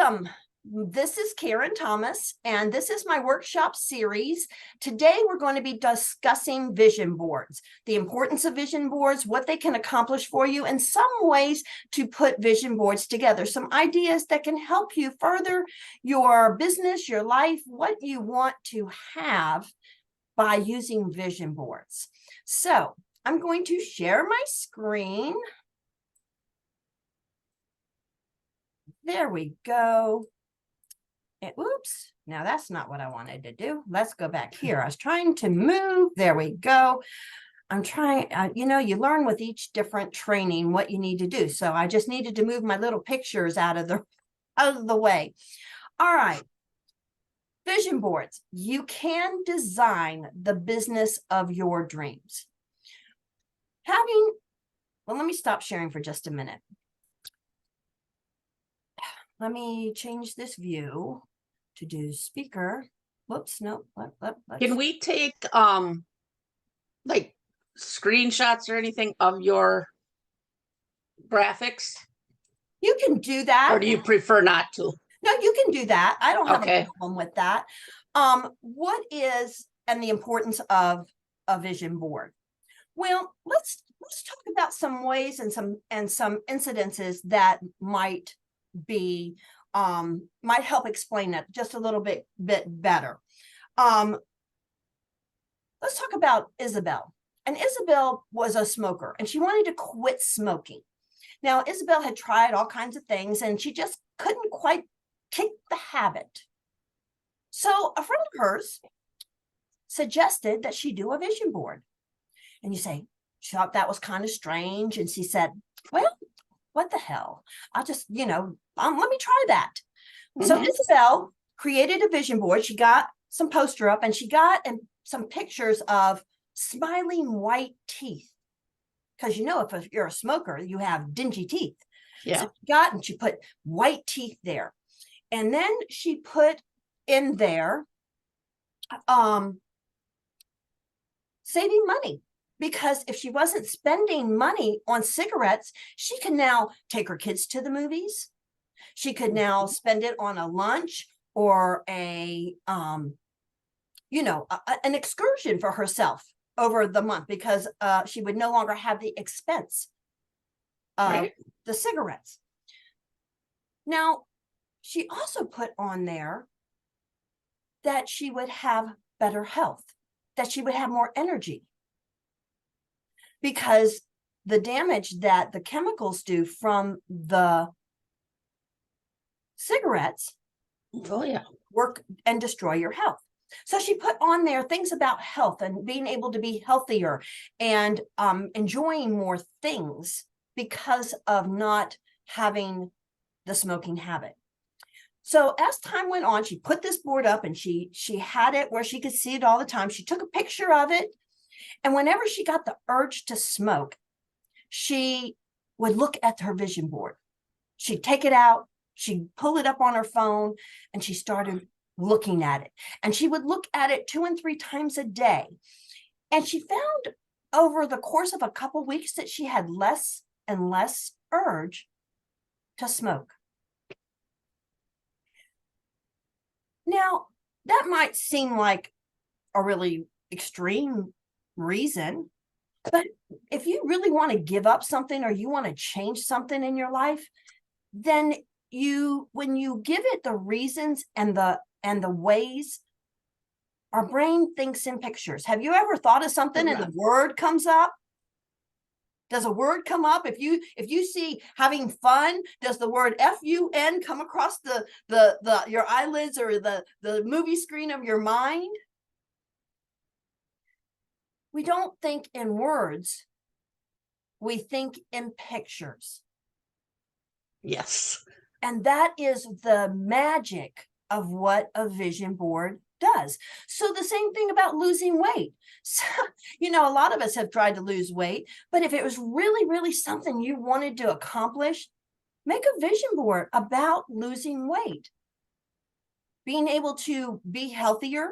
Welcome. This is Karen Thomas, and this is my workshop series. Today, we're going to be discussing vision boards, the importance of vision boards, what they can accomplish for you, and some ways to put vision boards together, some ideas that can help you further your business, your life, what you want to have by using vision boards. So I'm going to share my screen. There we go. And, oops, now that's not what I wanted to do. Let's go back here. I was trying to move. There we go. I'm trying, you learn with each different training what you need to do. So I just needed to move my little pictures out of the way. All right. Vision boards. You can design the business of your dreams. Well, let me stop sharing for just a minute. Let me change this view to do speaker. Whoops, no. Can we take like screenshots or anything of your graphics? You can do that. Or do you prefer not to? No, you can do that. I don't have Okay. a problem with that. What is and the importance of a vision board? Well, let's talk about some ways and some incidences that might help explain that just a little bit better. Let's talk about Isabel. And Isabel was a smoker, and she wanted to quit smoking. Now, Isabel had tried all kinds of things, and she just couldn't quite kick the habit. So a friend of hers suggested that she do a vision board. And you say, she thought that was kind of strange. And she said, well, what the hell? I'll just, let me try that. Mm-hmm. So Isabel created a vision board. She got some poster up, and she got some pictures of smiling white teeth. Because if you're a smoker, you have dingy teeth. Yeah. So she put white teeth there. And then she put in there saving money. Because if she wasn't spending money on cigarettes, she can now take her kids to the movies. She could now spend it on a lunch or an excursion for herself over the month, because she would no longer have the expense of the cigarettes. Now, she also put on there that she would have better health, that she would have more energy. Because the damage that the chemicals do from the cigarettes work and destroy your health. So she put on there things about health and being able to be healthier and enjoying more things because of not having the smoking habit. So as time went on, she put this board up, and she had it where she could see it all the time. She took a picture of it. And whenever she got the urge to smoke, she would look at her vision board. She'd take it out, she'd pull it up on her phone, and she started looking at it. And she would look at it 2 and 3 times a day. And she found over the course of a couple of weeks that she had less and less urge to smoke. Now, that might seem like a really extreme reason, but if you really want to give up something or you want to change something in your life, then when you give it the reasons and the ways, our brain thinks in pictures. Have you ever thought of something and the word comes up? Does a word come up? If you see having fun, does the word FUN come across your eyelids or the movie screen of your mind? We don't think in words. We think in pictures. Yes. And that is the magic of what a vision board does. So the same thing about losing weight. So, a lot of us have tried to lose weight, but if it was really, really something you wanted to accomplish, make a vision board about losing weight. Being able to be healthier,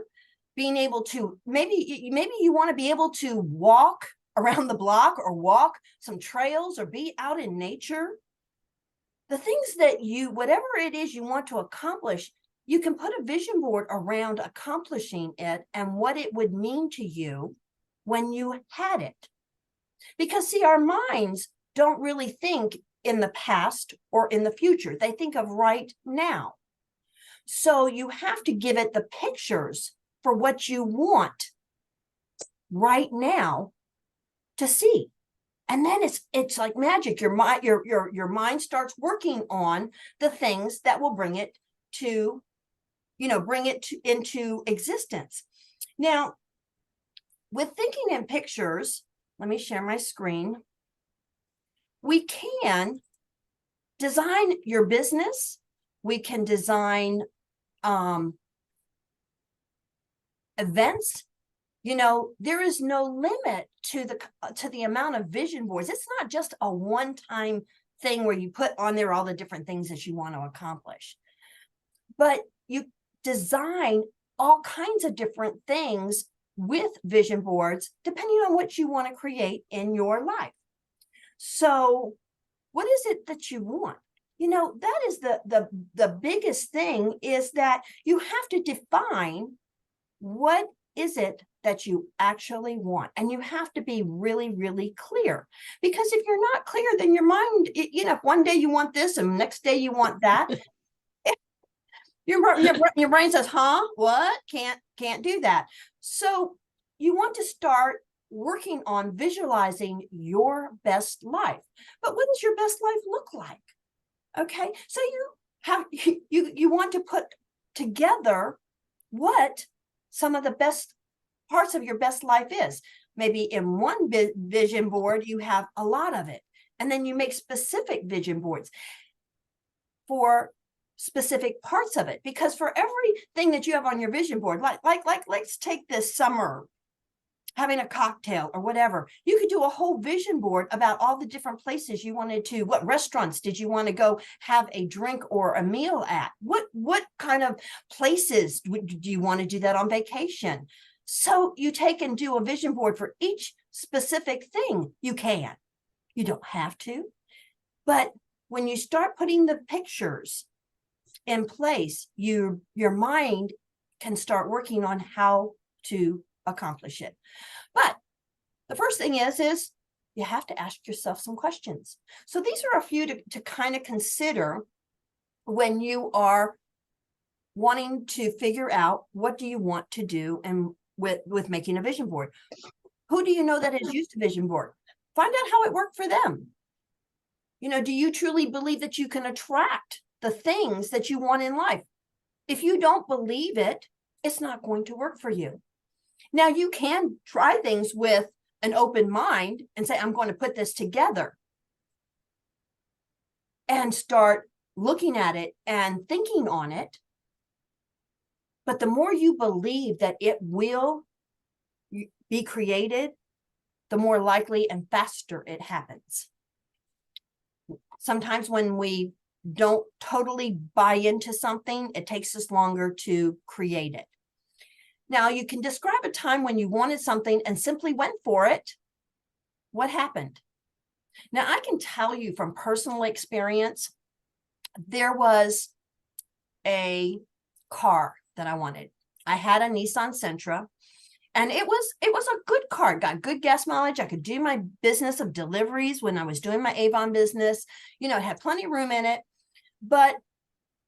being able to, maybe you want to be able to walk around the block or walk some trails or be out in nature. the things that whatever it is you want to accomplish, you can put a vision board around accomplishing it and what it would mean to you when you had it. Because see, our minds don't really think in the past or in the future. They think of right now. So you have to give it the pictures for what you want right now to see. And then it's like magic. Your mind starts working on the things that will bring it to, into existence. Now, with thinking in pictures, let me share my screen. We can design your business. We can design events. There is no limit to the amount of vision boards. It's not just a one-time thing where you put on there all the different things that you want to accomplish, but you design all kinds of different things with vision boards, depending on what you want to create in your life. So what is it that you want? That is the biggest thing, is that you have to define what is it that you actually want. And you have to be really, really clear, because if you're not clear, then your mind, if one day you want this and next day you want that, your brain says, huh, what? Can't do that. So you want to start working on visualizing your best life. But what does your best life look like? Okay, so you want to put together what some of the best parts of your best life is. Maybe in one vision board, you have a lot of it. And then you make specific vision boards for specific parts of it. Because for everything that you have on your vision board, like let's take this summer, having a cocktail or whatever, you could do a whole vision board about all the different places you wanted to, what restaurants did you want to go have a drink or a meal at? What kind of places do you want to do that on vacation? So you take and do a vision board for each specific thing. You don't have to, but when you start putting the pictures in place, your mind can start working on how to accomplish it. But the first thing is you have to ask yourself some questions. So these are a few to kind of consider when you are wanting to figure out what do you want to do and with making a vision board. Who do you know that has used a vision board? Find out how it worked for them. Do you truly believe that you can attract the things that you want in life? If you don't believe it, it's not going to work for you. Now, you can try things with an open mind and say, I'm going to put this together, and start looking at it and thinking on it. But the more you believe that it will be created, the more likely and faster it happens. Sometimes when we don't totally buy into something, it takes us longer to create it. Now, you can describe a time when you wanted something and simply went for it. What happened? Now, I can tell you from personal experience, there was a car that I wanted. I had a Nissan Sentra, and it was a good car. It got good gas mileage. I could do my business of deliveries when I was doing my Avon business. It had plenty of room in it. But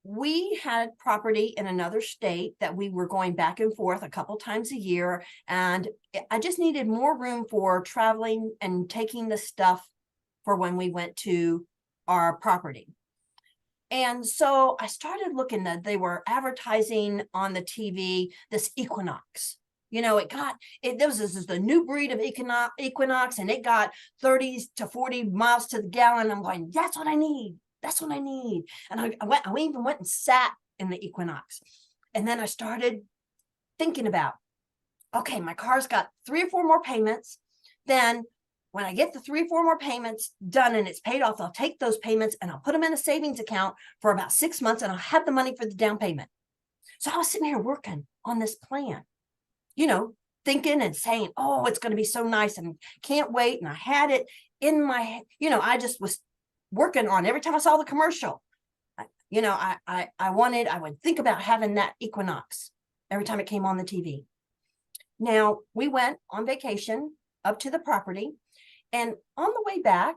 we had property in another state that we were going back and forth a couple times a year. And I just needed more room for traveling and taking the stuff for when we went to our property. And so I started looking that they were advertising on the TV, this Equinox. This is the new breed of Equinox, and it got 30 to 40 miles to the gallon. I'm going, that's what I need. That's what I need. And I even went and sat in the Equinox. And then I started thinking about, okay, my car's got 3 or 4 more payments. Then when I get the 3 or 4 more payments done and it's paid off, I'll take those payments and I'll put them in a savings account for about 6 months, and I'll have the money for the down payment. So I was sitting here working on this plan, thinking and saying, oh, it's going to be so nice and can't wait. And I had it in my head, I just was working on. Every time I saw the commercial, you know, I would think about having that Equinox every time it came on the TV. Now, we went on vacation up to the property, and on the way back,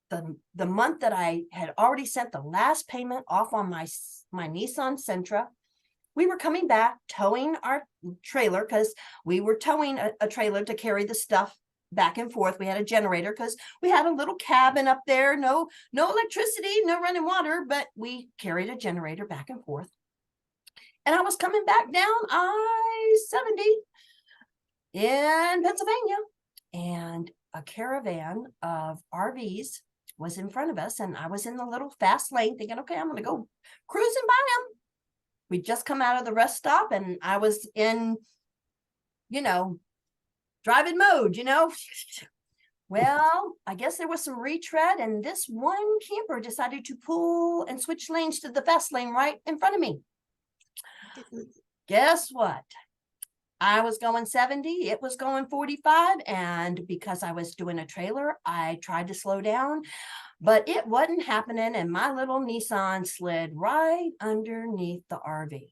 the month that I had already sent the last payment off on my Nissan Sentra, we were coming back, towing our trailer, because we were towing a trailer to carry the stuff back and forth. We had a generator because we had a little cabin up there, no electricity, no running water, but we carried a generator back and forth. And I was coming back down I-70 in Pennsylvania, and a caravan of RVs was in front of us, and I was in the little fast lane thinking, okay, I'm going to go cruising by them. We'd just come out of the rest stop, and I was in, you know, driving mode, you know. Well, I guess there was some retread, and this one camper decided to pull and switch lanes to the fast lane right in front of me. Guess what? I was going 70, it was going 45, and because I was doing a trailer, I tried to slow down, but it wasn't happening, and my little Nissan slid right underneath the RV.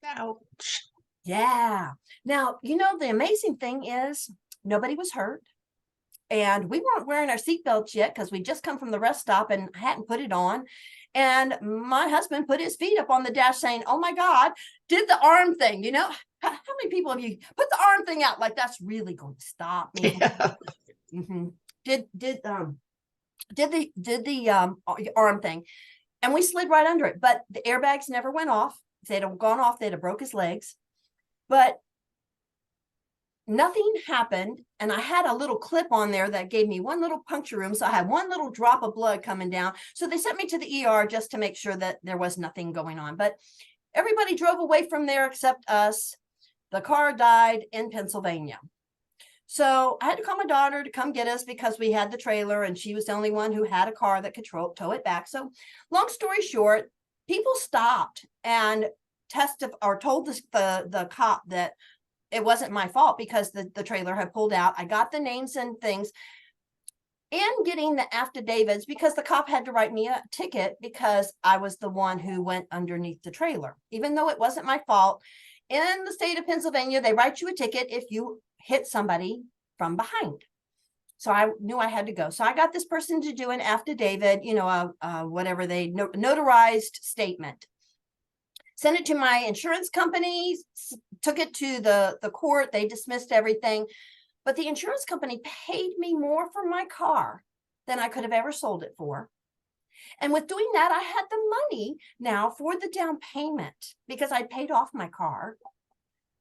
Ouch. Yeah. Now, you know, the amazing thing is nobody was hurt, and we weren't wearing our seatbelts yet because we just come from the rest stop and hadn't put it on. And my husband put his feet up on the dash saying, oh my God, did the arm thing, you know? How many people have you put the arm thing out? Like, that's really going to stop me. Yeah. Mm-hmm. Did the arm thing, and we slid right under it, but the airbags never went off. If they'd have gone off, they'd have broke his legs, but nothing happened. And I had a little clip on there that gave me one little puncture wound, so I had one little drop of blood coming down. So they sent me to the ER just to make sure that there was nothing going on, but everybody drove away from there except us. The car died in Pennsylvania. So I had to call my daughter to come get us because we had the trailer, and she was the only one who had a car that could tow it back. So long story short, people stopped and told the cop that it wasn't my fault because the trailer had pulled out. I got the names and things, and getting the affidavits because the cop had to write me a ticket because I was the one who went underneath the trailer, even though it wasn't my fault. In the state of Pennsylvania, they write you a ticket if you hit somebody from behind. So I knew I had to go. So I got this person to do an affidavit, you know, whatever they notarized statement. Sent it to my insurance company, took it to the court. They dismissed everything. But the insurance company paid me more for my car than I could have ever sold it for. And with doing that, I had the money now for the down payment because I paid off my car.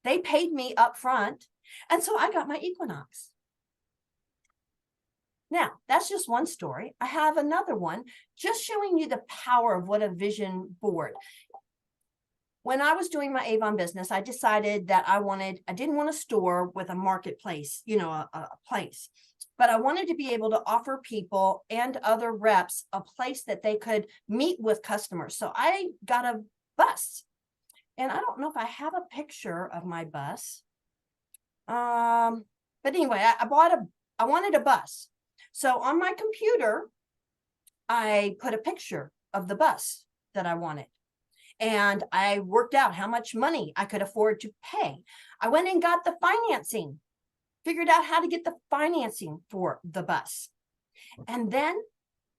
They paid me up front. And so I got my Equinox. Now, that's just one story. I have another one just showing you the power of what a vision board. When I was doing my Avon business, I decided that I didn't want a store with a marketplace, you know, a place, but I wanted to be able to offer people and other reps a place that they could meet with customers. So I got a bus, and I don't know if I have a picture of my bus. But anyway, I wanted a bus. So on my computer, I put a picture of the bus that I wanted. And I worked out how much money I could afford to pay. I went and got the financing, figured out how to get the financing for the bus. And then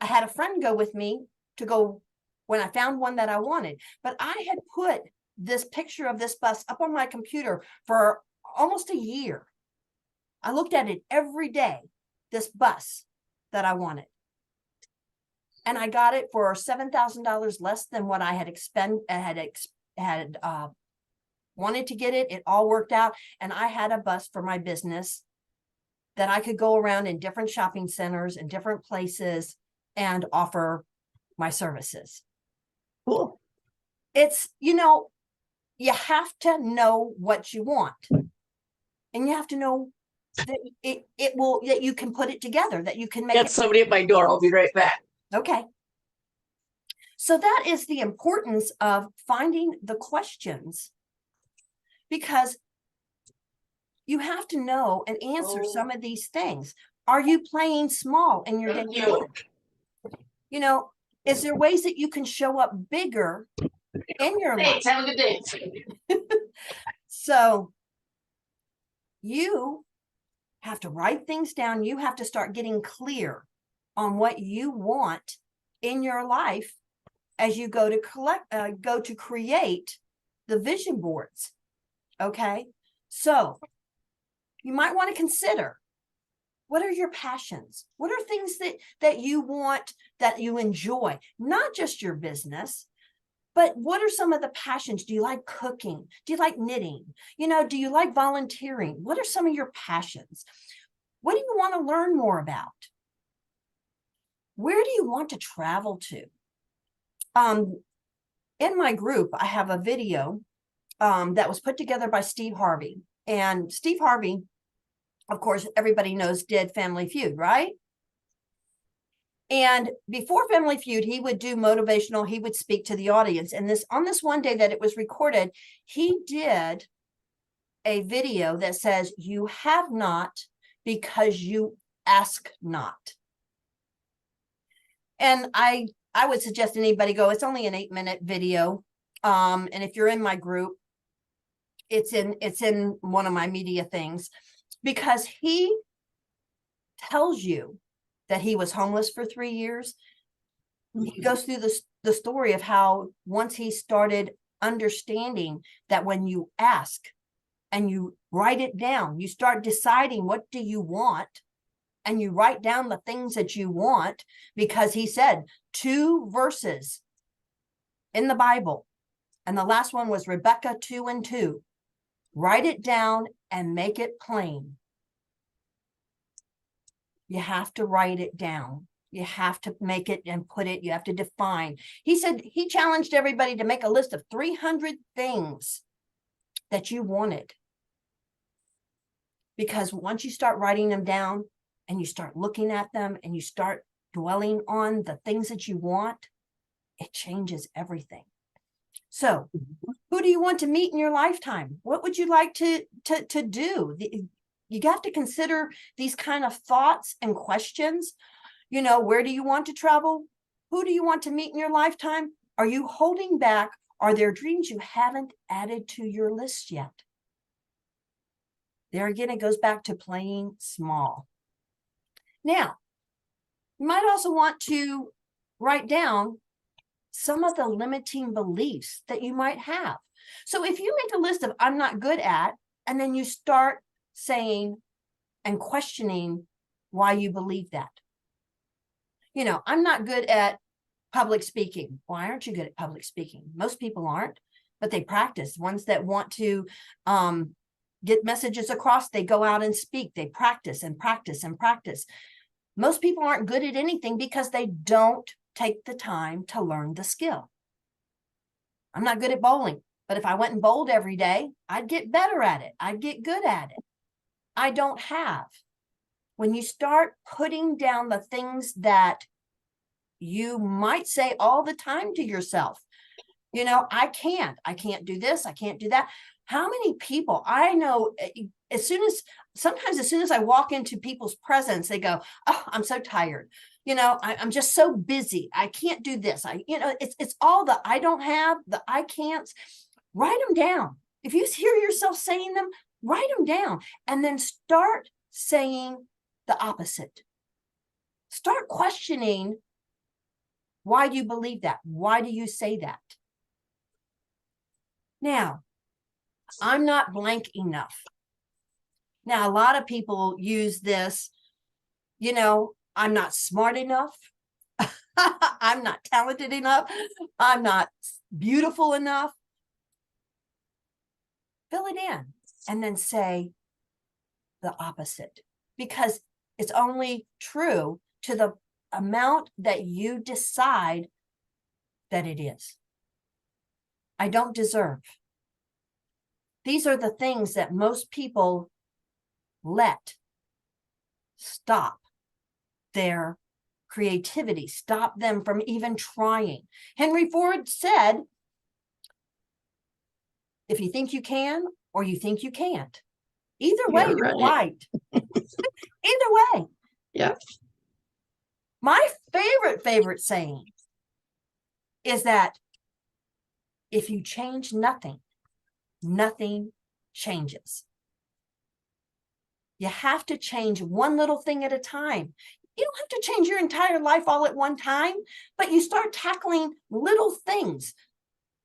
I had a friend go with me to go when I found one that I wanted. But I had put this picture of this bus up on my computer for almost a year. I looked at it every day, this bus that I wanted. And I got it for $7,000 less than what I had wanted to get it. It all worked out. And I had a bus for my business that I could go around in different shopping centers and different places and offer my services. Cool. It's, you know, you have to know what you want. And you have to know that that you can put it together, that you can make Get somebody at my door. I'll be right back. Okay. So that is the importance of finding the questions, because you have to know and answer some of these things. Are you playing small in your daily life? You know, is there ways that you can show up bigger in your life? Thanks. Have a good day. So you have to write things down. You have to start getting clear on what you want in your life as you go to create the vision boards. Okay. So you might want to consider, what are your passions? What are things that you want, that you enjoy? Not just your business, but what are some of the passions? Do you like cooking? Do you like knitting? You know, do you like volunteering? What are some of your passions? What do you want to learn more about? Where do you want to travel to? In my group, I have a video that was put together by Steve Harvey. And Steve Harvey, of course, everybody knows, did Family Feud, right? And before Family Feud, he would do motivational, he would speak to the audience. And on this one day that it was recorded, he did a video that says, you have not because you ask not. And I would suggest anybody go, it's only an 8-minute video. And if you're in my group, it's in one of my media things, because he tells you that he was homeless for 3 years. He goes through the story of how once he started understanding that when you ask and you write it down, you start deciding what do you want, and you write down the things that you want, because he said 2 verses in the Bible, and the last one was Rebecca 2:2. Write it down and make it plain. You have to write it down. You have to make it and put it, you have to define. He said he challenged everybody to make a list of 300 things that you wanted. Because once you start writing them down and you start looking at them and you start dwelling on the things that you want, it changes everything. So who do you want to meet in your lifetime? What would you like to do? You have to consider these kind of thoughts and questions. You know, where do you want to travel? Who do you want to meet in your lifetime? Are you holding back? Are there dreams you haven't added to your list yet? There again, it goes back to playing small. Now, you might also want to write down some of the limiting beliefs that you might have. So if you make a list of I'm not good at, and then you start saying and questioning why you believe that. You know, I'm not good at public speaking. Why aren't you good at public speaking? Most people aren't, but they practice. Ones that want to get messages across, they go out and speak. They practice and practice and practice. Most people aren't good at anything because they don't take the time to learn the skill. I'm not good at bowling, but if I went and bowled every day, I'd get better at it. I'd get good at it. I don't have. When you start putting down the things that you might say all the time to yourself, you know, I can't do this, I can't do that. How many people I know, sometimes as soon as I walk into people's presence, they go, oh, I'm so tired. You know, I'm just so busy. I can't do this. It's all the I don't have, the I can'ts. Write them down. If you hear yourself saying them, write them down, and then start saying the opposite. Start questioning, why do you believe that? Why do you say that? Now, I'm not blank enough. Now, a lot of people use this, you know, I'm not smart enough. I'm not talented enough. I'm not beautiful enough. Fill it in and then say the opposite, because it's only true to the amount that you decide that it is. I don't deserve. These are the things that most people let stop their creativity, stop them from even trying. Henry Ford said, if you think you can or you think you can't, either way, you're right. Either way. Yeah. My favorite saying is that if you change nothing, nothing changes. You have to change one little thing at a time. You don't have to change your entire life all at one time, but you start tackling little things.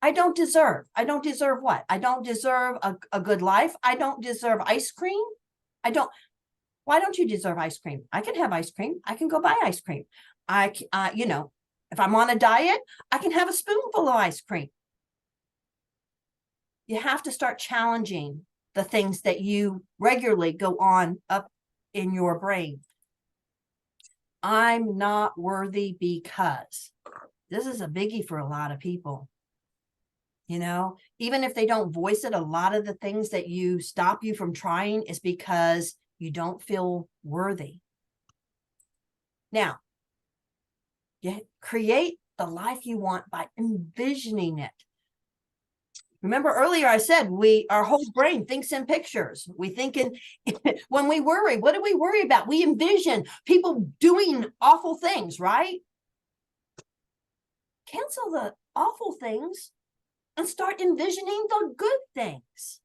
I don't deserve what? I don't deserve a good life. I don't deserve ice cream. Why don't you deserve ice cream? I can have ice cream. I can go buy ice cream. If I'm on a diet, I can have a spoonful of ice cream. You have to start challenging the things that you regularly go on up in your brain. I'm not worthy because. This is a biggie for a lot of people. Even if they don't voice it, a lot of the things that stop you from trying is because you don't feel worthy. Now, you create the life you want by envisioning it. Remember earlier I said our whole brain thinks in pictures. We think when we worry, what do we worry about? We envision people doing awful things, right? Cancel the awful things and start envisioning the good things,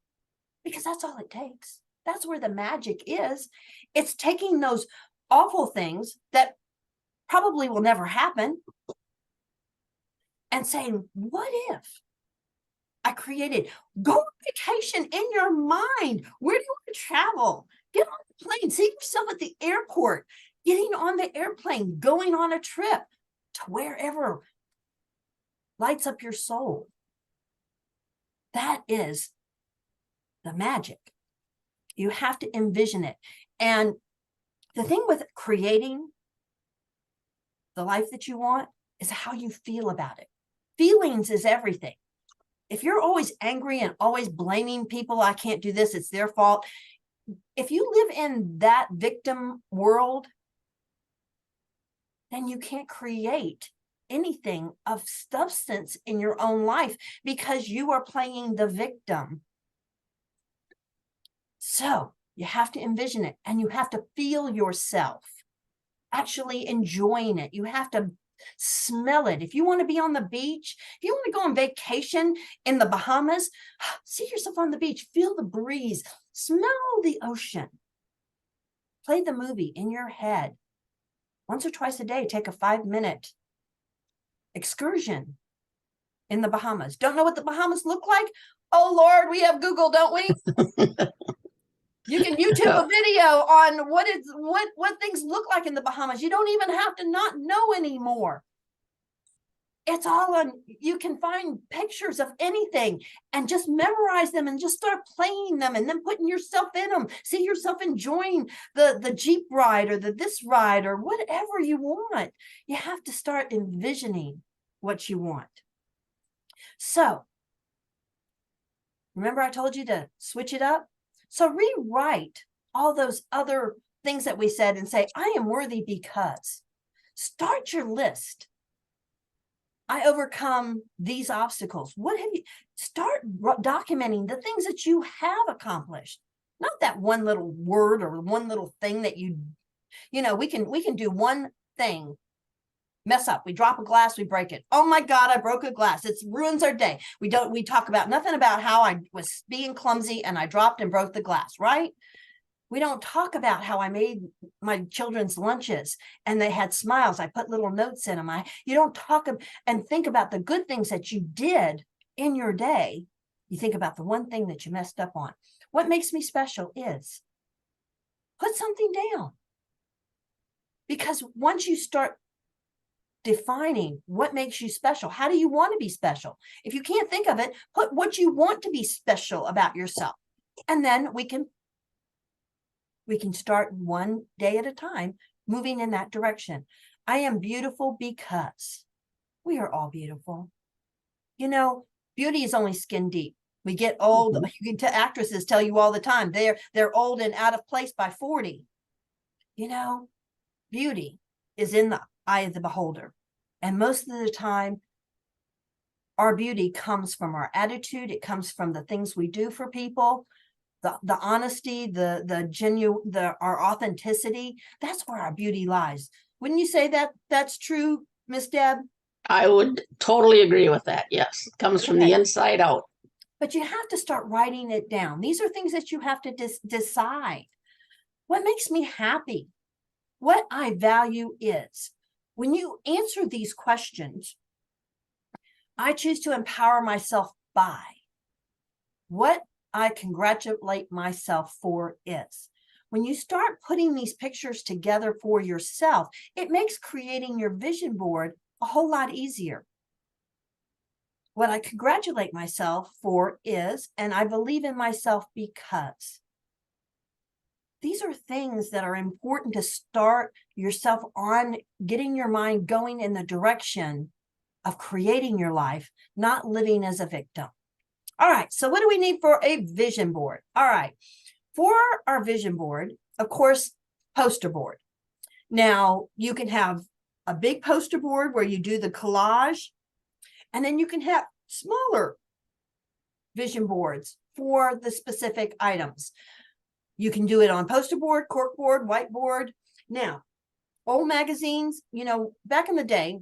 because that's all it takes. That's where the magic is. It's taking those awful things that probably will never happen and saying, what if I created, go on vacation in your mind. Where do you want to travel? Get on the plane, see yourself at the airport, getting on the airplane, going on a trip to wherever lights up your soul. That is the magic. You have to envision it. And the thing with creating the life that you want is how you feel about it. Feelings is everything. If you're always angry and always blaming people, I can't do this, it's their fault. If you live in that victim world, then you can't create anything of substance in your own life because you are playing the victim. So you have to envision it, and you have to feel yourself actually enjoying it. You have to smell it. If you want to be on the beach, if you want to go on vacation in the Bahamas, see yourself on the beach, feel the breeze, smell the ocean. Play the movie in your head. Once or twice a day, take a 5-minute excursion in the Bahamas. Don't know what the Bahamas look like? Oh Lord, we have Google, don't we? You can YouTube a video on what things look like in the Bahamas. You don't even have to not know anymore. It's all on, you can find pictures of anything and just memorize them and just start playing them and then putting yourself in them. See yourself enjoying the Jeep ride or this ride or whatever you want. You have to start envisioning what you want. So, remember I told you to switch it up? So rewrite all those other things that we said and say, I am worthy because. Start your list. I overcome these obstacles. What have you, start documenting the things that you have accomplished. Not that one little word or one little thing that we can do one thing, mess up. We drop a glass, we break it. Oh my God, I broke a glass. It ruins our day. We talk about nothing about how I was being clumsy and I dropped and broke the glass, right? We don't talk about how I made my children's lunches and they had smiles. I put little notes in them. You don't talk and think about the good things that you did in your day. You think about the one thing that you messed up on. What makes me special is put something down. Because once you start defining what makes you special, how do you want to be special? If you can't think of it, put what you want to be special about yourself. And then we can start one day at a time, moving in that direction. I am beautiful because we are all beautiful. Beauty is only skin deep. We get old. Actresses tell you all the time, they're old and out of place by 40. Beauty is in the eye of the beholder. And most of the time, our beauty comes from our attitude. It comes from the things we do for people. The honesty, the genuine, our authenticity, that's where our beauty lies. Wouldn't you say that that's true, Miss Deb? I would totally agree with that. Yes. It comes from the inside out. But you have to start writing it down. These are things that you have to decide. What makes me happy? What I value is. When you answer these questions, I choose to empower myself by what I congratulate myself for is. When you start putting these pictures together for yourself, it makes creating your vision board a whole lot easier. What I congratulate myself for is, and I believe in myself because. These are things that are important to start yourself on getting your mind going in the direction of creating your life, not living as a victim. All right, so what do we need for a vision board? All right, for our vision board, of course, poster board. Now, you can have a big poster board where you do the collage, and then you can have smaller vision boards for the specific items. You can do it on poster board, cork board, whiteboard. Now, old magazines, you know, back in the day,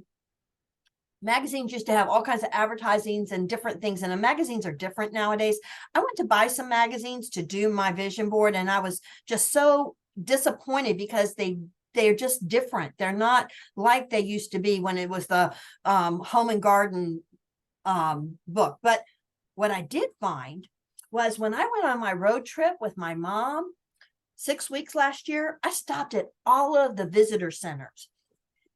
magazines used to have all kinds of advertisings and different things, and the magazines are different nowadays. I went to buy some magazines to do my vision board, and I was just so disappointed because they're just different. They're not like they used to be when it was the home and garden book. But what I did find was when I went on my road trip with my mom 6 weeks last year, I stopped at all of the visitor centers.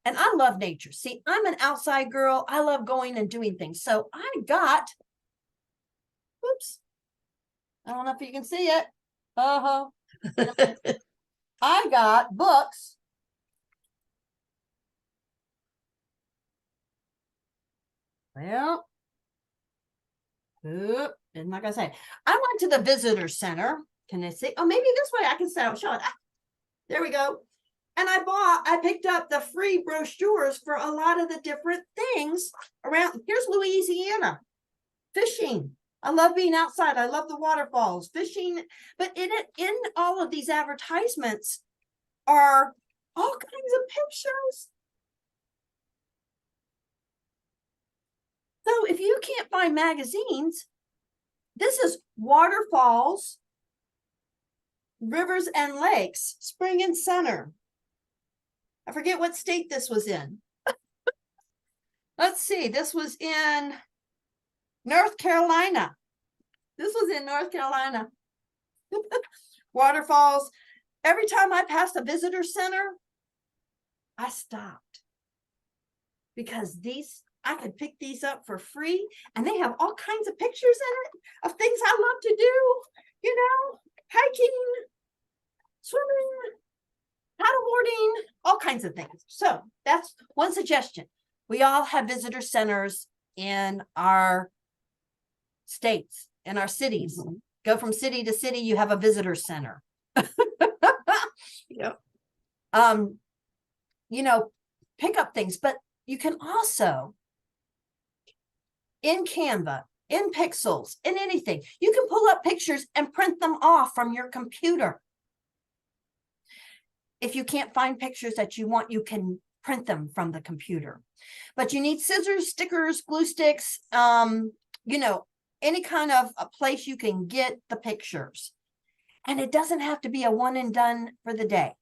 And I love nature. See, I'm an outside girl. I love going and doing things. So I got, oops, I don't know if you can see it. I got books. Well, I'm not gonna say. I went to the visitor center. Can I see? Oh, maybe this way I can show it. There we go. And I picked up the free brochures for a lot of the different things around. Here's Louisiana, fishing. I love being outside. I love the waterfalls, fishing. But in all of these advertisements are all kinds of pictures. So if you can't find magazines, this is waterfalls, rivers and lakes, spring and summer. I forget what state this was in. Let's see. This was in North Carolina. This was in North Carolina. Waterfalls. Every time I passed a visitor center, I stopped because I could pick these up for free, and they have all kinds of pictures in it of things I love to do, you know, hiking, swimming, paddleboarding, all kinds of things. So that's one suggestion. We all have visitor centers in our states, in our cities. Mm-hmm. Go from city to city, you have a visitor center. Yep. You know, pick up things, but you can also, in Canva, in Pixels, in anything, you can pull up pictures and print them off from your computer. If you can't find pictures that you want, you can print them from the computer. But you need scissors, stickers, glue sticks, you know, any kind of a place you can get the pictures. And it doesn't have to be a one and done for the day.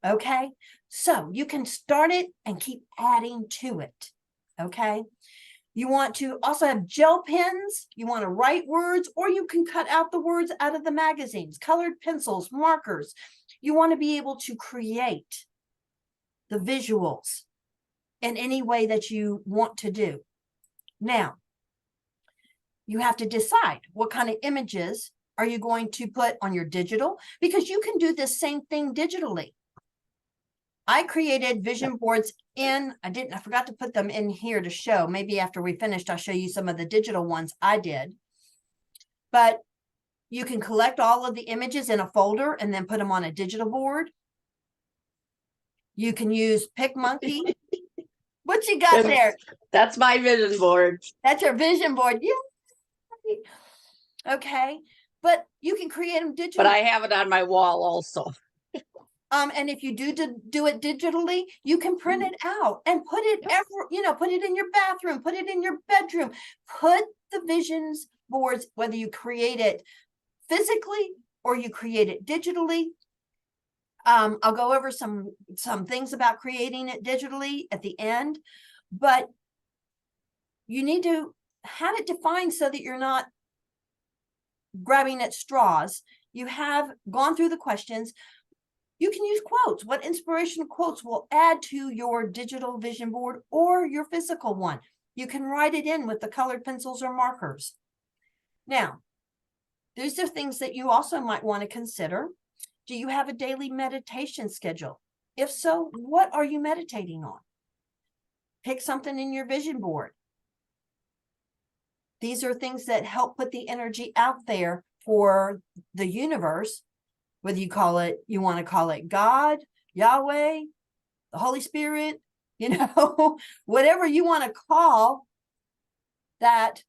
Okay? So you can start it and keep adding to it. Okay? You want to also have gel pens. You want to write words, or you can cut out the words out of the magazines, colored pencils, markers. You want to be able to create the visuals in any way that you want to do. Now, you have to decide what kind of images are you going to put on your digital, because you can do this same thing digitally. I created vision boards I forgot to put them in here to show. Maybe after we finished, I'll show you some of the digital ones I did. But you can collect all of the images in a folder and then put them on a digital board. You can use PicMonkey. What you got there? That's my vision board. That's your vision board. Yeah. Okay. But you can create them digitally. But I have it on my wall also. And if you do it digitally, you can print it out and put it put it in your bathroom, put it in your bedroom, put the visions boards, whether you create it physically or you create it digitally. I'll go over some things about creating it digitally at the end, but you need to have it defined so that you're not grabbing at straws. You have gone through the questions. You can use quotes. What inspirational quotes will add to your digital vision board or your physical one? You can write it in with the colored pencils or markers. Now, these are things that you also might want to consider. Do you have a daily meditation schedule? If so, what are you meditating on? Pick something in your vision board. These are things that help put the energy out there for the universe, whether you want to call it God, Yahweh, the Holy Spirit, whatever you want to call that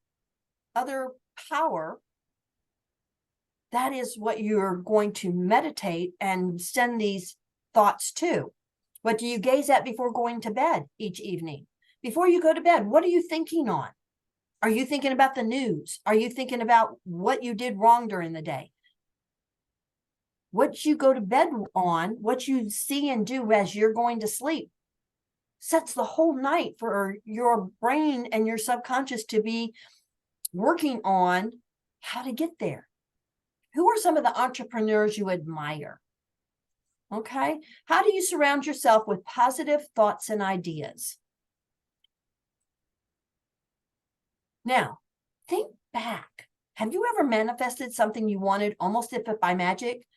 other power. That is what you're going to meditate and send these thoughts to. What do you gaze at before going to bed each evening? Before you go to bed, what are you thinking on? Are you thinking about the news? Are you thinking about what you did wrong during the day? What you go to bed on, what you see and do as you're going to sleep, sets the whole night for your brain and your subconscious to be working on how to get there. Who are some of the entrepreneurs you admire? Okay. How do you surround yourself with positive thoughts and ideas? Now, think back. Have you ever manifested something you wanted almost if by magic?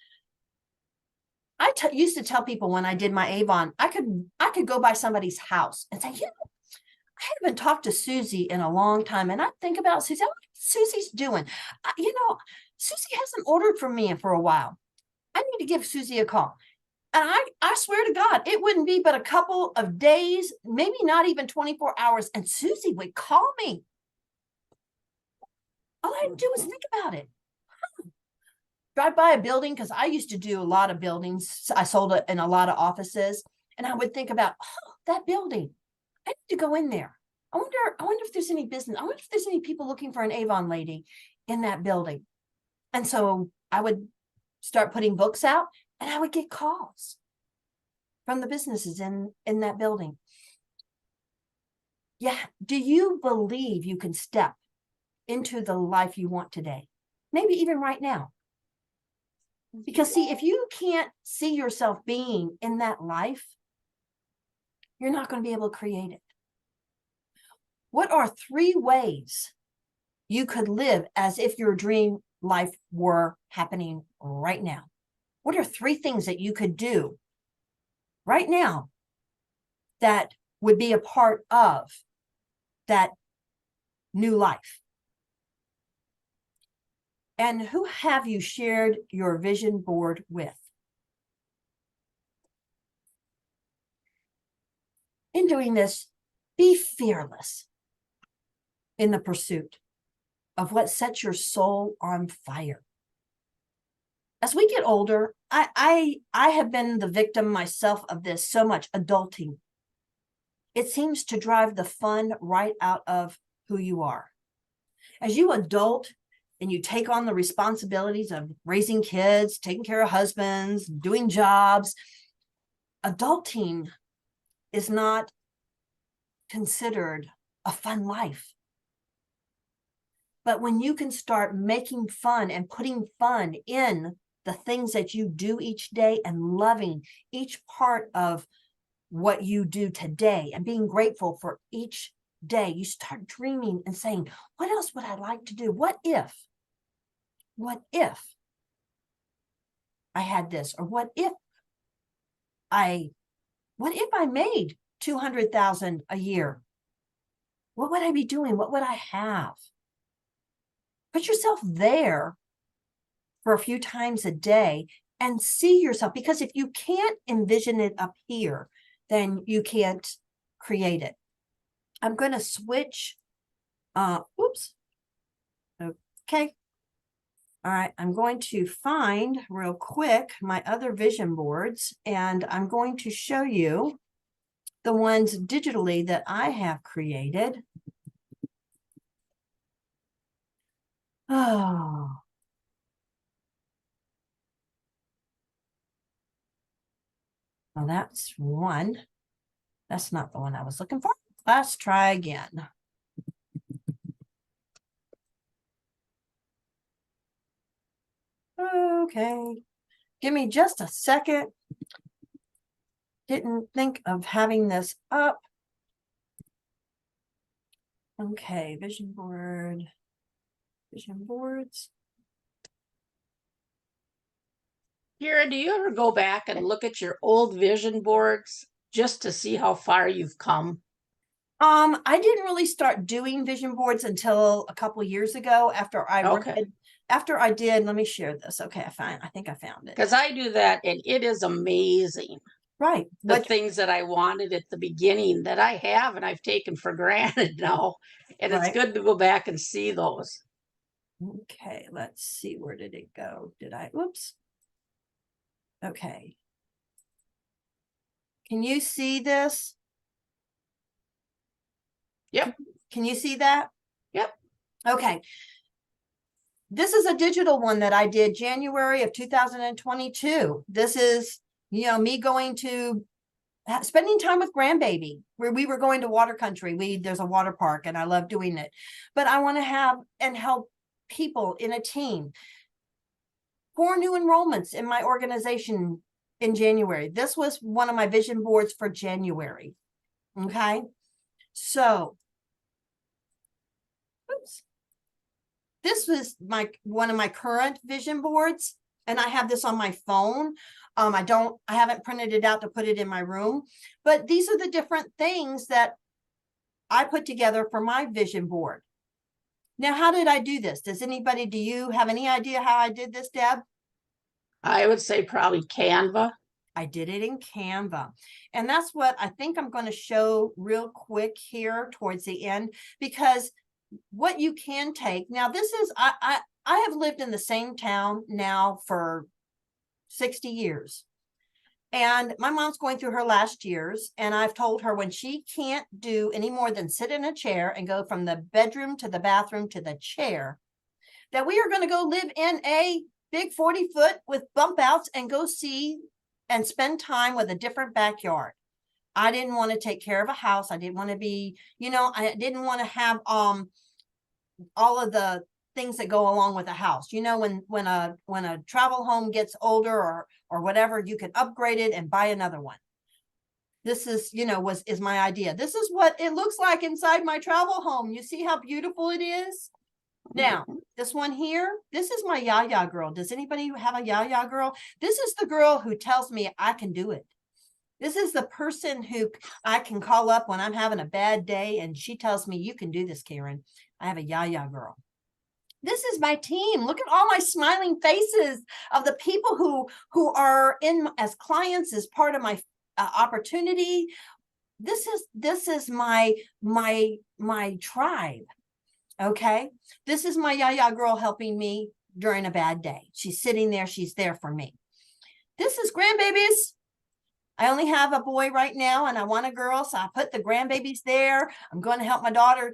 I used to tell people when I did my Avon, I could go by somebody's house and say, I haven't talked to Susie in a long time. And I think about Susie, what Susie's doing. Susie hasn't ordered from me for a while. I need to give Susie a call. And I swear to God, it wouldn't be but a couple of days, maybe not even 24 hours. And Susie would call me. All I had to do was think about it. Drive by a building, because I used to do a lot of buildings. I sold it in a lot of offices. And I would think about, that building. I need to go in there. I wonder if there's any business. I wonder if there's any people looking for an Avon lady in that building. And so I would start putting books out and I would get calls from the businesses in that building. Yeah. Do you believe you can step into the life you want today? Maybe even right now. Because see, if you can't see yourself being in that life, you're not going to be able to create it. What are 3 ways you could live as if your dream life were happening right now? What are 3 things that you could do right now that would be a part of that new life? And who have you shared your vision board with? In doing this, be fearless in the pursuit of what sets your soul on fire. As we get older, I have been the victim myself of this so much, adulting. It seems to drive the fun right out of who you are. As you adult and you take on the responsibilities of raising kids, taking care of husbands, doing jobs, adulting is not considered a fun life. But when you can start making fun and putting fun in the things that you do each day and loving each part of what you do today and being grateful for each day, you start dreaming and saying, what else would I like to do? What if I had this? Or what if I made 200,000 a year? What would I be doing? What would I have? Put yourself there for a few times a day and see yourself, because if you can't envision it up here, then you can't create it. I'm going to switch. Oops. Okay. All right, I'm going to find real quick my other vision boards, and I'm going to show you the ones digitally that I have created. Oh. Well, that's one. That's not the one I was looking for. Let's try again. Okay. Give me just a second. Didn't think of having this up. Okay, vision board. Vision boards. Kira, do you ever go back and look at your old vision boards just to see how far you've come? I didn't really start doing vision boards until a couple of years ago after I Okay. read, after I did, let me share this. Okay, I think I found it. Because I do that and it is amazing. Right. The What things that I wanted at the beginning that I have and I've taken for granted now. And it's right. good to go back and see those. Okay, let's see, where did it go? Did I, whoops. Okay. Can you see this? Yep. Can you see that? Yep. Okay. This is a digital one that I did January of 2022. This is, me going to spending time with grandbaby, where we were going to water country. There's a water park and I love doing it, but I want to have and help people in a team. 4 new enrollments in my organization in January. This was one of my vision boards for January. Okay. So, oops. This was one of my current vision boards, and I have this on my phone. I haven't printed it out to put it in my room, but these are the different things that I put together for my vision board. Now, how did I do this? Do you have any idea how I did this, Deb? I would say probably Canva. I did it in Canva. And that's what I think I'm going to show real quick here towards the end, because what you can take now, this is I have lived in the same town now for 60 years. And my mom's going through her last years, and I've told her when she can't do any more than sit in a chair and go from the bedroom to the bathroom to the chair, that we are going to go live in a big 40-foot with bump outs and go see and spend time with a different backyard. I didn't want to take care of a house. I didn't want to be, I didn't want to have all of the things that go along with a house. When a travel home gets older or whatever, you can upgrade it and buy another one. This is, is my idea. This is what it looks like inside my travel home. You see how beautiful it is? Now, this one here, this is my Yaya girl. Does anybody have a Yaya girl? This is the girl who tells me I can do it. This is the person who I can call up when I'm having a bad day, and she tells me, you can do this, Karen. I have a Yaya girl. This is my team. Look at all my smiling faces of the people who are in as clients, as part of my opportunity. This is my tribe. Okay. This is my Yaya girl helping me during a bad day. She's sitting there. She's there for me. This is grandbabies. I only have a boy right now and I want a girl. So I put the grandbabies there. I'm going to help my daughter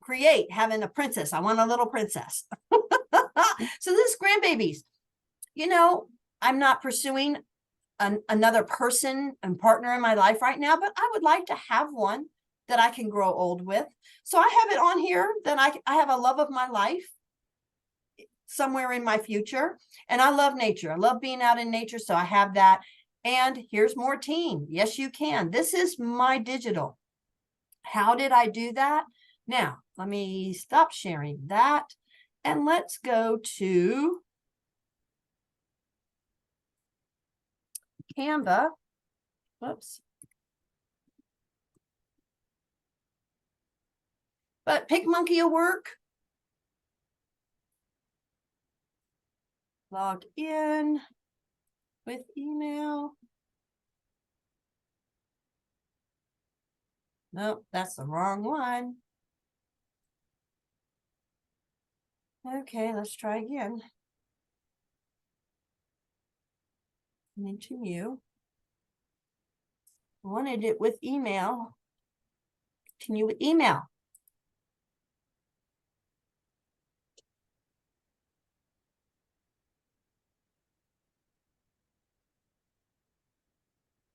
create having a princess. I want a little princess. So this is grandbabies. I'm not pursuing another person and partner in my life right now, but I would like to have one that I can grow old with. So I have it on here that I have a love of my life somewhere in my future. And I love nature. I love being out in nature. So I have that. And here's more team. Yes, you can. This is my digital. How did I do that? Now, let me stop sharing that. And let's go to Canva. Whoops. But PicMonkey will work. Log in with email. Nope, that's the wrong one. Okay, let's try again. Continue. Wanted it with email. Continue with email.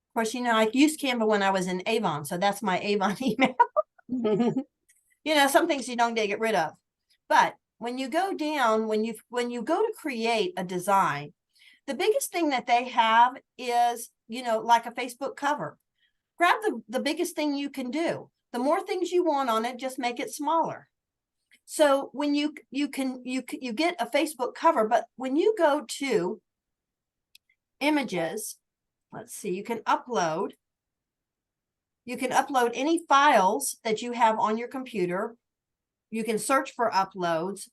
Of course, you know, I used Canva when I was in Avon, so that's my Avon email. You know, some things you don't get rid of. But when you go down, when you go to create a design, the biggest thing that they have is, you know, like a Facebook cover. Grab the biggest thing you can do. The more things you want on it, just make it smaller. So when you get a Facebook cover, but when you go to images, let's see, you can upload any files that you have on your computer. You can search for uploads,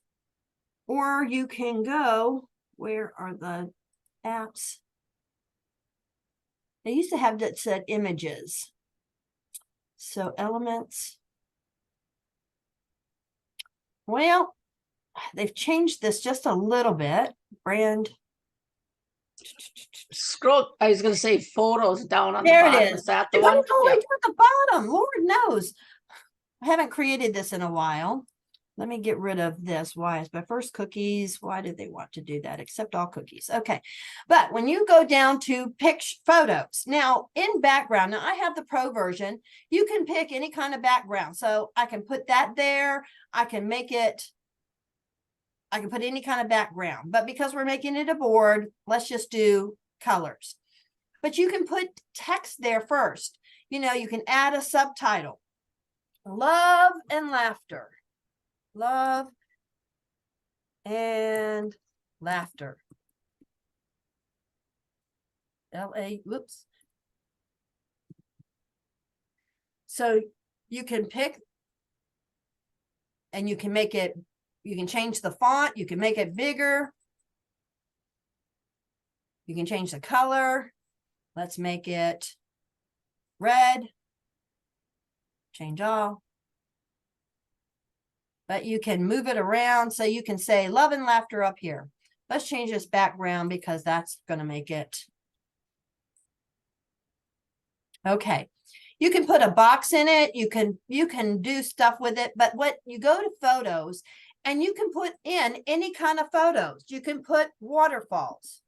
or you can go, where are the apps? They used to have that said images. So elements. Well, they've changed this just a little bit. Brand. Scroll, I was going to say photos down on the There it bottom. is. Is that the It one? went all the way Yep. to the bottom. Lord knows. I haven't created this in a while. Let me get rid of this. Why is my first cookies? Why did they want to do that? Accept all cookies. Okay. But when you go down to pick photos, now in background, now I have the pro version. You can pick any kind of background. So I can put that there. I can make it, I can put any kind of background, but because we're making it a board, let's just do colors. But you can put text there first. You know, you can add a subtitle. Love and laughter. Love and laughter. L-A, whoops. So you can pick and you can make it, you can change the font, you can make it bigger. You can change the color. Let's make it red. Change all. But you can move it around. So you can say love and laughter up here. Let's change this background because that's going to make it. Okay. You can put a box in it. You can do stuff with it. But what you go to photos and you can put in any kind of photos. You can put waterfalls.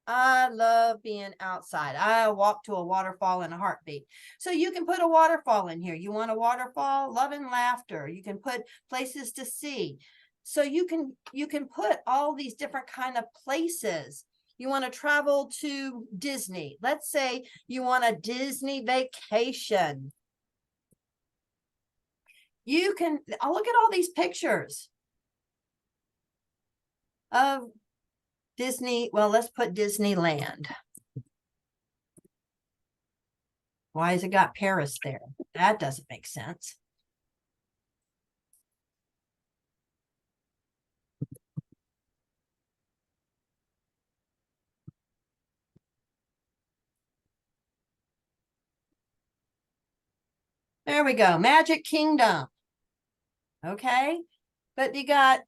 I love being outside. I walk to a waterfall in a heartbeat. So you can put a waterfall in here. You want a waterfall? Love and laughter. You can put places to see. So you can put all these different kind of places. You want to travel to Disney. Let's say you want a Disney vacation. You can, oh, look at all these pictures of Disney. Well, let's put Disneyland. Why has it got Paris there? That doesn't make sense. There we go. Magic Kingdom. Okay. But you got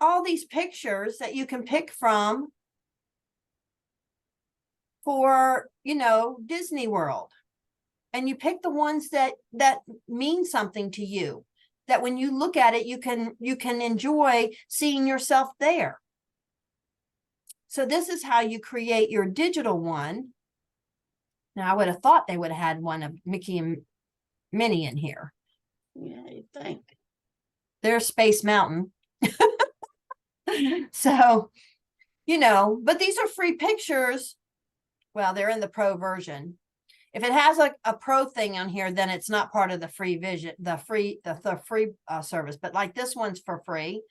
all these pictures that you can pick from for, you know, Disney World. And you pick the ones that mean something to you, that when you look at it, you can enjoy seeing yourself there. So this is how you create your digital one. Now I would have thought they would have had one of Mickey and Minnie in here. Yeah, you think. There's Space Mountain. So, you know, but these are free pictures. Well, they're in the pro version. If it has a pro thing on here, then it's not part of the free vision, the free service. But like this one's for free.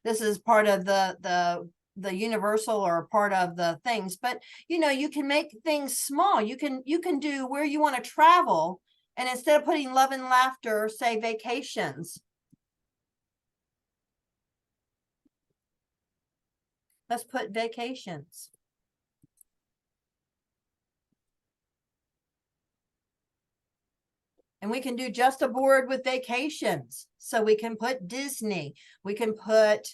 This is part of the universal or part of the things. But you know, you can make things small. You can do where you want to travel, and instead of putting love and laughter, say vacations. Let's put vacations. And we can do just a board with vacations. So we can put Disney. We can put,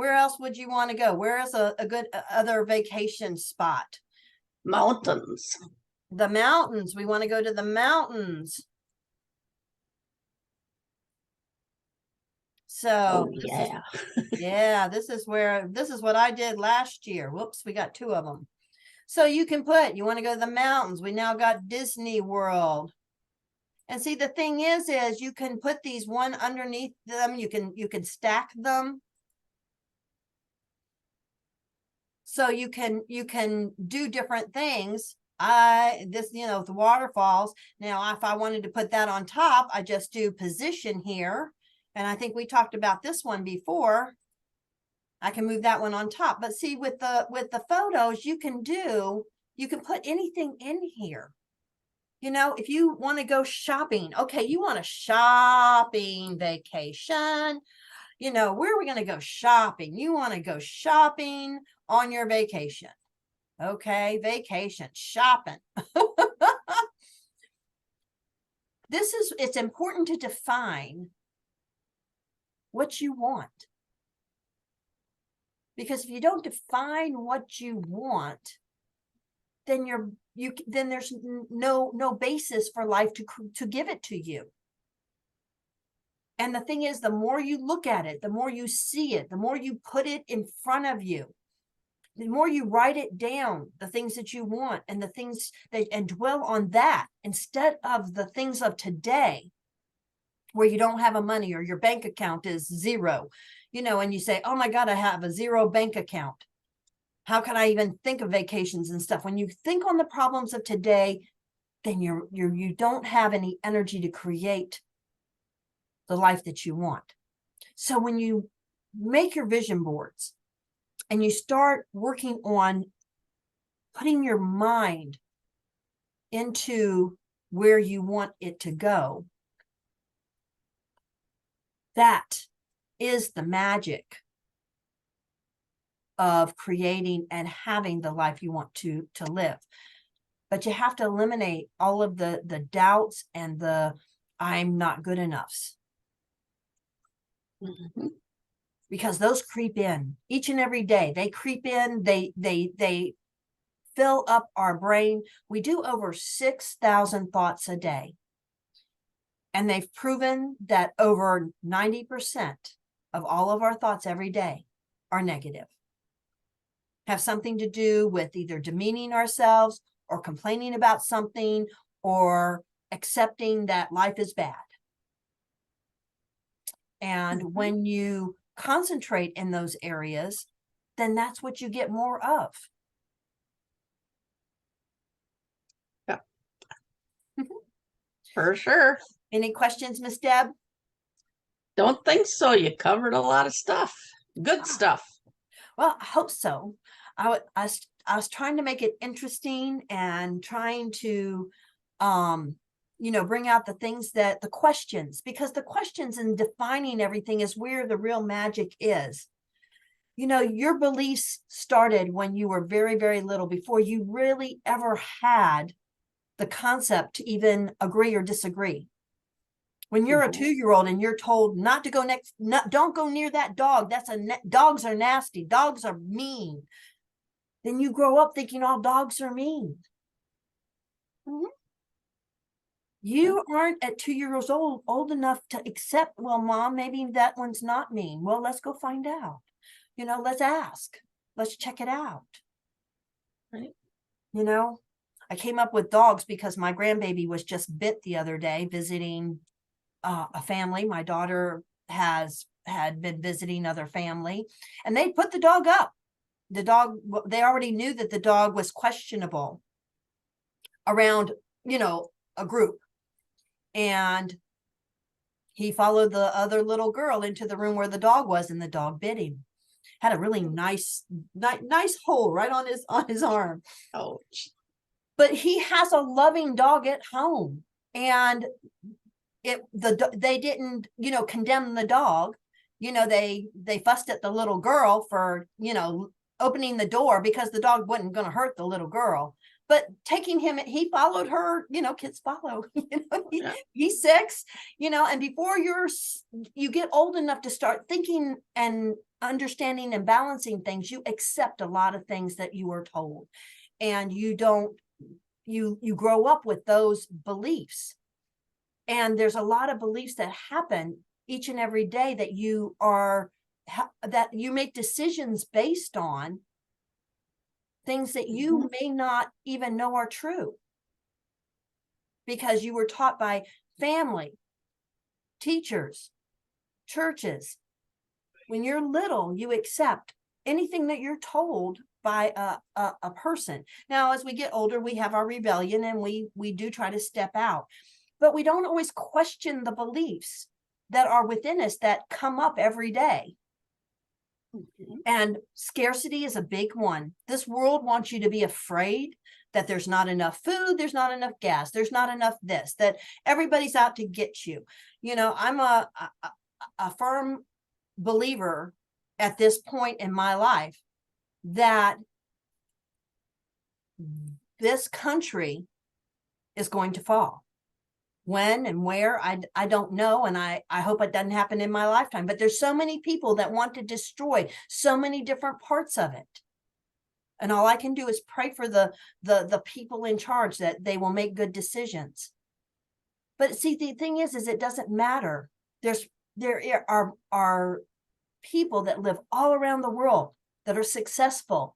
Where else would you want to go? Where is a good other vacation spot? Mountains. The mountains. We want to go to the mountains. So this is what I did last year. Whoops, we got 2 of them. So you can put, you want to go to the mountains. We now got Disney World. And see, the thing is you can put these one underneath them. You can stack them. So you can do different things. The waterfalls. Now, if I wanted to put that on top, I just do position here. And I think we talked about this one before. I can move that one on top. But see, with the photos, you can put anything in here. If you want to go shopping, okay, you want a shopping vacation. Where are we going to go shopping? You want to go shopping on your vacation. Okay, vacation, shopping. It's important to define what you want. Because if you don't define what you want, then there's no basis for life to give it to you. And the thing is, the more you look at it, the more you see it, the more you put it in front of you, the more you write it down, the things that you want and the things and dwell on that instead of the things of today, where you don't have a money or your bank account is 0, and you say, oh my God, I have a 0 bank account. How can I even think of vacations and stuff? When you think on the problems of today, then you don't have any energy to create the life that you want. So when you make your vision boards and you start working on putting your mind into where you want it to go, that is the magic of creating and having the life you want to live. But you have to eliminate all of the doubts and the I'm not good enoughs. Mm-hmm. Because those creep in each and every day. They creep in, they fill up our brain. We do over 6,000 thoughts a day. And they've proven that over 90% of all of our thoughts every day are negative. Have something to do with either demeaning ourselves or complaining about something or accepting that life is bad. And when you concentrate in those areas, then that's what you get more of. Yeah. For sure. Any questions, Miss Deb? Don't think so. You covered a lot of stuff. Good stuff. Well, I hope so. I was trying to make it interesting and trying to, bring out the things the questions, because the questions and defining everything is where the real magic is. Your beliefs started when you were very, very little, before you really ever had the concept to even agree or disagree. When you're a 2-year-old and you're told not to go don't go near that dog. Dogs are nasty. Dogs are mean. Then you grow up thinking all dogs are mean. You aren't at 2 years old enough to accept, well, Mom, maybe that one's not mean. Well, let's go find out. Let's ask. Let's check it out. Right. I came up with dogs because my grandbaby was just bit the other day visiting a family. My daughter had been visiting other family, and they put the dog up. The dog, they already knew that the dog was questionable around, a group. And he followed the other little girl into the room where the dog was, and the dog bit him. Had a really nice hole right on his arm. Ouch. But he has a loving dog at home, and they didn't, condemn the dog. They fussed at the little girl for, opening the door because the dog wasn't going to hurt the little girl. But taking him, he followed her, kids follow, he's 6, and before you get old enough to start thinking and understanding and balancing things, you accept a lot of things that you are told, and you don't, you grow up with those beliefs. And there's a lot of beliefs that happen each and every day that you are, that you make decisions based on things that you may not even know are true, because you were taught by family, teachers, churches. When you're little, you accept anything that you're told by a person. Now, as we get older, we have our rebellion, and we do try to step out, but we don't always question the beliefs that are within us that come up every day. And scarcity is a big one. This world wants you to be afraid that there's not enough food, there's not enough gas, there's not enough this, that everybody's out to get you. You know, I'm a firm believer at this point in my life that this country is going to fall. When and where, I don't know, and I hope it doesn't happen in my lifetime, but there's so many people that want to destroy so many different parts of it. And all I can do is pray for the people in charge, that they will make good decisions. But see, the thing is it doesn't matter. There are people that live all around the world that are successful,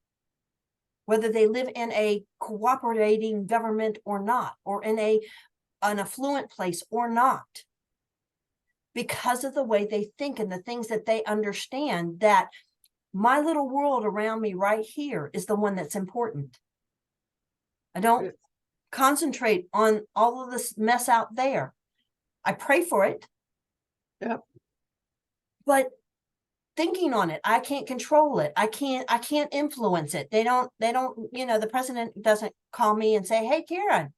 whether they live in a cooperating government or not, or in an affluent place or not, because of the way they think and the things that they understand, that my little world around me right here is the one that's important. I don't concentrate on all of this mess out there. I pray for it. Yep. But thinking on it, I can't control it. I can't influence it. They don't, you know, the president doesn't call me and say, hey, Karen,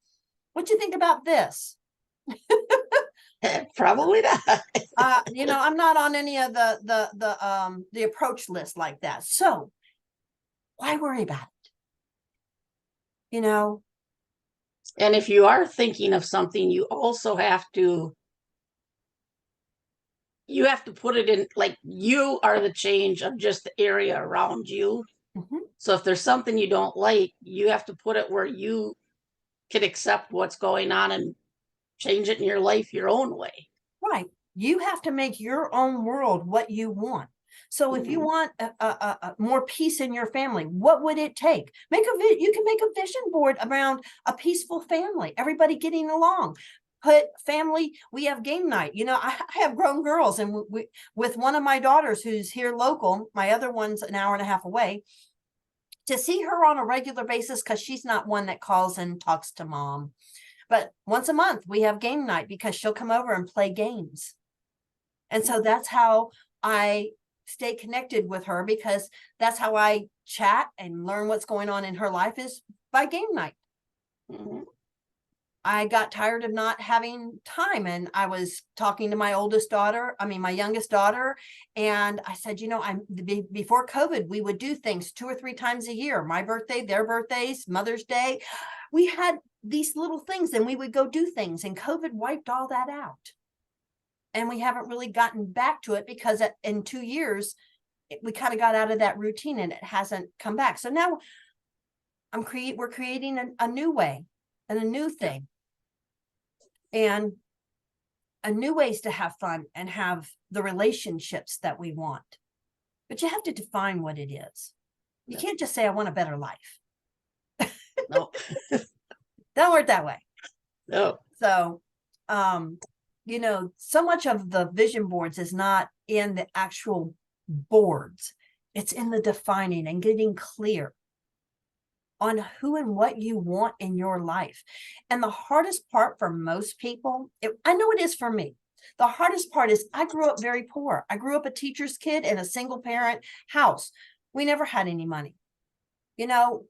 what you think about this? Probably not. You know, I'm not on any of the approach list like that. So why worry about it? You know? And if you are thinking of something, you also have to put it in, like, you are the change of just the area around you. So if there's something you don't like, you have to put it where you can accept what's going on and change it in your life your own way. Right. You have to make your own world what you want. So if you want more peace in your family, what would it take? You can make a vision board around a peaceful family, everybody getting along. Put family, we have game night. You know, I have grown girls, and with one of my daughters who's here local, my other one's an hour and a half away, to see her on a regular basis, because she's not one that calls and talks to mom. But once a month we have game night, because she'll come over and play games. And so that's how I stay connected with her, because that's how I chat and learn what's going on in her life, is by game night. I got tired of not having time, and I was talking to my youngest daughter, and I said, you know, before COVID, we would do things 2 or 3 times a year. My birthday, their birthdays, Mother's Day. We had these little things, and we would go do things, and COVID wiped all that out. And we haven't really gotten back to it, because in 2 years, we kind of got out of that routine, and it hasn't come back. So now we're creating a new way and a new thing, and a new ways to have fun and have the relationships that we want. But you have to define what it is. You can't just say, I want a better life. No. Don't work that way. No. So, you know, so much of the vision boards is not in the actual boards. It's in the defining and getting clear on who and what you want in your life. And the hardest part for most people, I know it is for me, the hardest part is I grew up very poor. I grew up a teacher's kid in a single parent house. We never had any money. You know,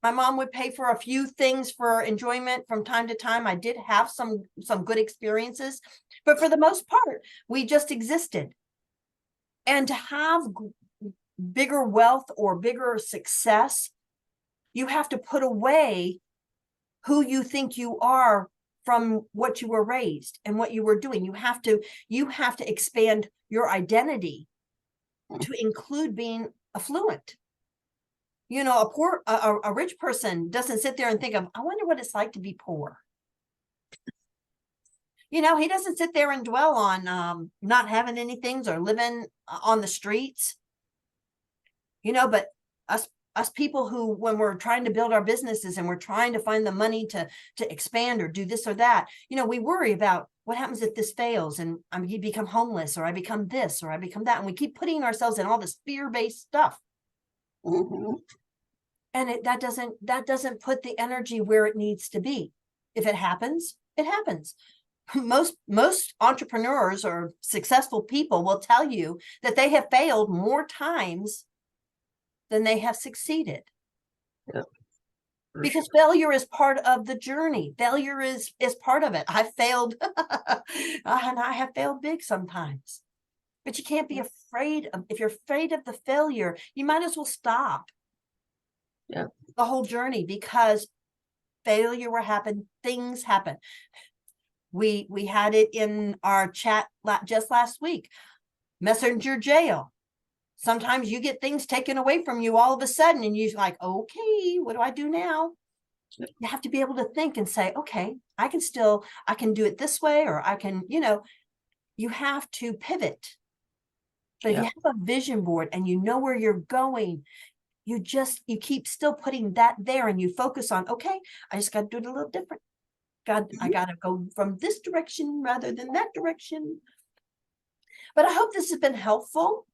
my mom would pay for a few things for enjoyment from time to time. I did have some good experiences, but for the most part, we just existed. And to have bigger wealth or bigger success, you have to put away who you think you are from what you were raised and what you were doing. You have to expand your identity to include being affluent. You know, a rich person doesn't sit there and think of, I wonder what it's like to be poor. You know, he doesn't sit there and dwell on not having any things or living on the streets. You know, but us people who, when we're trying to build our businesses and we're trying to find the money to expand or do this or that, you know, we worry about what happens if this fails and you become homeless, or I become this, or I become that. And we keep putting ourselves in all this fear-based stuff. And that doesn't put the energy where it needs to be. If it happens, it happens. Most entrepreneurs or successful people will tell you that they have failed more times than they have succeeded. Yeah, because failure is part of the journey. Failure is part of it. I failed and I have failed big sometimes, but you can't be afraid of, if you're afraid of the failure, you might as well stop the whole journey, because failure will happen. Things happen. We had it in our chat just last week. Messenger jail. Sometimes you get things taken away from you all of a sudden, and you're like, okay, what do I do now? You have to be able to think and say, okay, I can do it this way, or I can, you know, you have to pivot. But if you have a vision board and you know where you're going, you keep still putting that there, and you focus on, okay, I just got to do it a little different. I got to go from this direction rather than that direction. But I hope this has been helpful.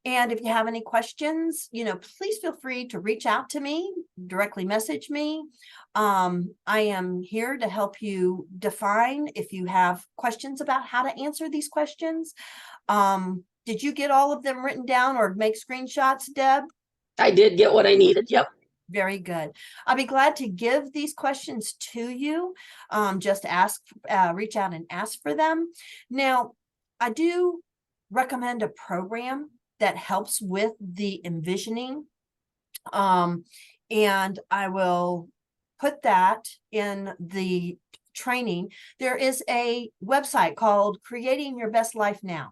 And if you have any questions, you know, please feel free to reach out to me, directly message me. I am here to help you define if you have questions about how to answer these questions. Did you get all of them written down or make screenshots, Deb? I did get what I needed. Yep. Very good. I'll be glad to give these questions to you. Just reach out and ask for them. Now, I do recommend a program that helps with the envisioning. And I will put that in the training. There is a website called Creating Your Best Life Now.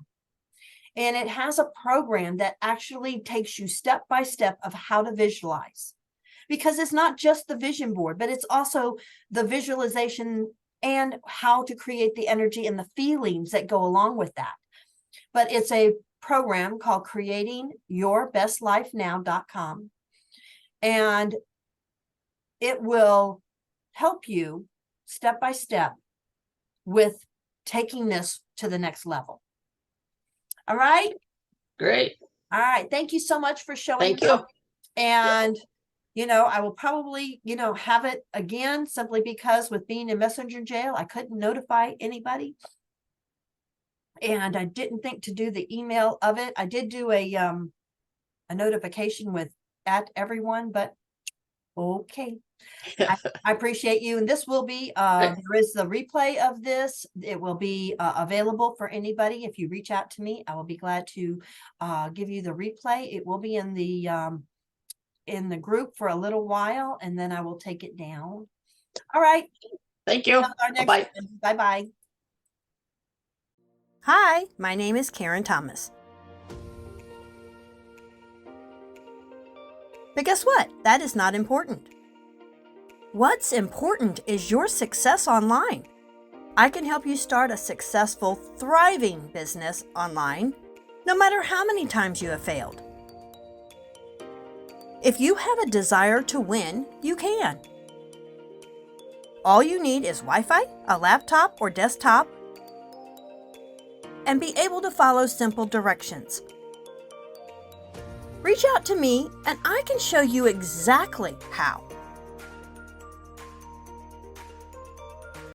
And it has a program that actually takes you step by step of how to visualize. Because it's not just the vision board, but it's also the visualization and how to create the energy and the feelings that go along with that. But it's a program called creatingyourbestlifenow.com. And it will help you step by step with taking this to the next level. All right. Great. All right. Thank you so much for showing Thank you. And, you know, I will probably, you know, have it again, simply because with being in messenger jail, I couldn't notify anybody. And I didn't think to do the email of it. I did do a notification with @everyone, but okay. I appreciate you. And this will be, there is the replay of this. It will be available for anybody. If you reach out to me, I will be glad to give you the replay. It will be in the group for a little while, and then I will take it down. All right. Thank you. Bye. Bye-bye. Hi, my name is Karen Thomas. But guess what? That is not important. What's important is your success online. I can help you start a successful, thriving business online, no matter how many times you have failed. If you have a desire to win, you can. All you need is Wi-Fi, a laptop or desktop, and be able to follow simple directions. Reach out to me and I can show you exactly how.